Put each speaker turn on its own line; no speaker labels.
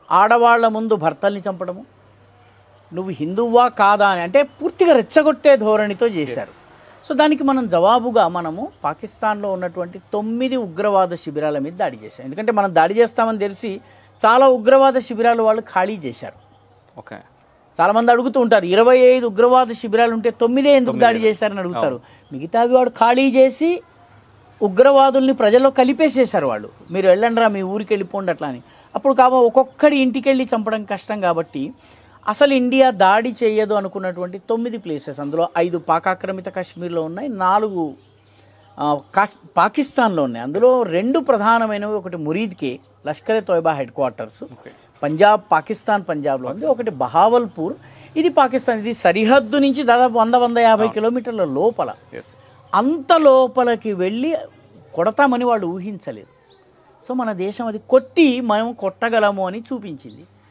ఆడవాళ్ల ముందు భర్తల్ని చంపడము, నువ్వు హిందువా కాదా అని అంటే పూర్తిగా రెచ్చగొట్టే ధోరణితో చేశారు. సో దానికి మనం జవాబుగా మనము పాకిస్తాన్లో ఉన్నటువంటి 9 ఉగ్రవాద శిబిరాల మీద దాడి చేశాం. ఎందుకంటే మనం దాడి చేస్తామని తెలిసి చాలా ఉగ్రవాద శిబిరాలు వాళ్ళు ఖాళీ చేశారు.
ఓకే,
చాలామంది అడుగుతూ ఉంటారు 25 ఉగ్రవాద శిబిరాలు ఉంటే 9 ఎందుకు దాడి చేశారని అడుగుతారు. మిగతావి వాడు ఖాళీ చేసి ఉగ్రవాదుల్ని ప్రజల్లో కలిపేసేశారు వాళ్ళు. మీరు వెళ్ళండిరా మీ ఊరికి వెళ్ళిపోండి అట్లా అని. అప్పుడు ఒక్కొక్కడి ఇంటికి వెళ్ళి చంపడం కష్టం కాబట్టి అసలు ఇండియా దాడి చేయదు అనుకున్నటువంటి 9 ప్లేసెస్, అందులో 5 పాకాక్రమిత కాశ్మీర్లో ఉన్నాయి, 4 పాకిస్తాన్లో ఉన్నాయి. అందులో 2 ప్రధానమైనవి, ఒకటి మురీద్కే లష్కరే తోయబా హెడ్ క్వార్టర్స్ పాకిస్తాన్ పంజాబ్లో ఉంది, ఒకటి బహావల్పూర్ ఇది పాకిస్తాన్. ఇది సరిహద్దు నుంచి దాదాపు 100-150 కిలోమీటర్ల లోపల. అంత లోపలికి వెళ్ళి కొడతామని వాళ్ళు ఊహించలేదు. సో మన దేశం అది కొట్టి మనం కొట్టగలము అని చూపించింది.